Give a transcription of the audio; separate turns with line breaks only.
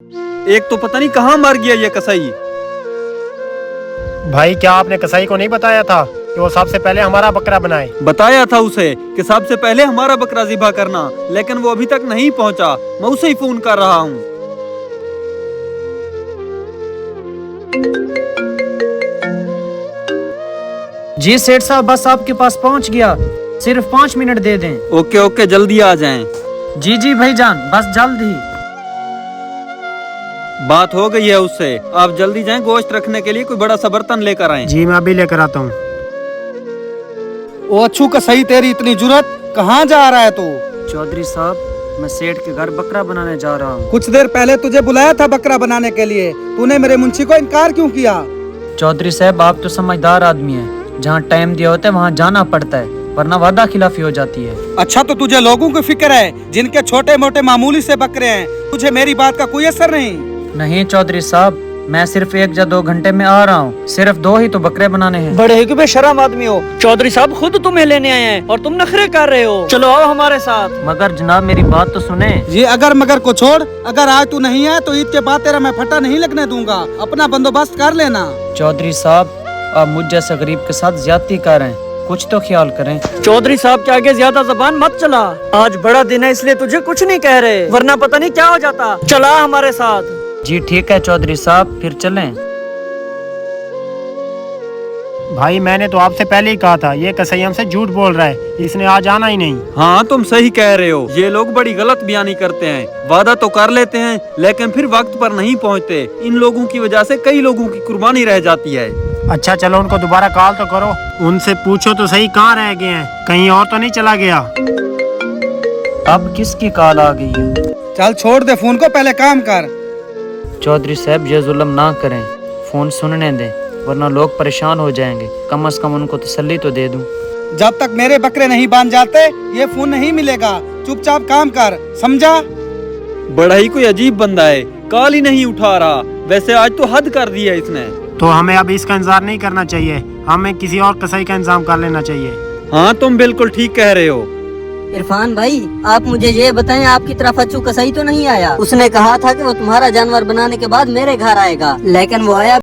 एक तो पता नहीं कहाँ मर गया ये कसाई।
भाई क्या आपने कसाई को नहीं बताया था कि वो सबसे पहले हमारा बकरा बनाए?
बताया था उसे कि सबसे पहले हमारा बकरा ज़िबा करना, लेकिन वो अभी तक नहीं पहुंचा। मैं उसे ही फोन कर रहा हूँ।
जी सेठ साहब, बस आपके पास पहुंच गया, सिर्फ 5 मिनट दे दें।
ओके ओके, जल्दी आ जाएं।
जी जी भाईजान, बस जल्द ही।
बात हो गई है उससे, आप जल्दी जाएं, गोश्त रखने के लिए कोई बड़ा सा बर्तन लेकर आएं।
जी मैं अभी लेकर आता हूँ।
ओ अच्छू कसाई, तेरी इतनी जुर्रत, कहाँ जा रहा है तू?
चौधरी साहब, मैं सेठ के घर बकरा बनाने जा रहा हूँ।
कुछ देर पहले तुझे बुलाया था बकरा बनाने के लिए, तूने मेरे मुंशी को इनकार क्यों किया?
चौधरी साहब, आप तो समझदार आदमी हैं, जहाँ टाइम दिया होता है वहाँ जाना पड़ता है, वरना वादा खिलाफी हो जाती है।
अच्छा तो तुझे लोगों की फिक्र है जिनके छोटे मोटे मामूली से बकरे हैं, तुझे मेरी बात का कोई असर नहीं?
नहीं चौधरी साहब, मैं सिर्फ 1 या 2 घंटे में आ रहा हूँ, सिर्फ 2 ही तो बकरे बनाने हैं।
बड़े ही बेशरम आदमी हो। चौधरी साहब खुद तुम्हें लेने आए हैं और तुम नखरे कर रहे हो। चलो आओ हमारे साथ।
मगर जनाब मेरी बात तो सुने।
ये अगर मगर को छोड़, अगर आज तू नहीं आया तो ईद के बाद तेरा मैं फटा नहीं लगने दूंगा। अपना बंदोबस्त कर लेना।
चौधरी साहब, आप मुझ जैसे गरीब के साथ ज्यादती कर रहे हैं, कुछ तो ख्याल करें।
चौधरी साहब के आगे ज्यादा जबान मत चला। आज बड़ा दिन है इसलिए तुझे कुछ नहीं कह रहे, वरना पता नहीं क्या हो जाता। चला हमारे साथ।
जी ठीक है चौधरी साहब, फिर चलें।
भाई मैंने तो आपसे पहले ही कहा था, ये कसाई हमसे झूठ बोल रहा है, इसने आज आना ही नहीं।
हाँ तुम सही कह रहे हो, ये लोग बड़ी गलत बयानी करते हैं। वादा तो कर लेते हैं लेकिन फिर वक्त पर नहीं पहुँचते। इन लोगों की वजह से कई लोगों की कुर्बानी रह जाती है।
अच्छा चलो उनको दोबारा कॉल तो करो, उनसे पूछो तो सही कहाँ रह गए हैं, कहीं और तो नहीं चला गया?
अब किसकी कॉल आ गई है?
चल छोड़ दे फोन को, पहले काम कर।
चौधरी साहब ये जुल्म ना करें, फोन सुनने दें, वरना लोग परेशान हो जाएंगे। कम से कम उनको तसल्ली तो दे दूं।
जब तक मेरे बकरे नहीं बांध जाते ये फोन नहीं मिलेगा। चुपचाप काम कर, समझा?
बड़ा ही कोई अजीब बंदा है, कॉल ही नहीं उठा रहा। वैसे आज तो हद कर दी है इसने।
तो हमें अब इसका इंतजार नहीं करना चाहिए, हमें किसी और कसाई का इंतजाम कर लेना चाहिए।
हाँ तुम बिल्कुल ठीक कह रहे हो।
इरफान भाई, आप मुझे ये बताएं, आपकी तरफ अच्छू कसाई तो नहीं आया? उसने कहा था कि वो तुम्हारा जानवर बनाने के बाद मेरे घर आएगा, लेकिन वो आया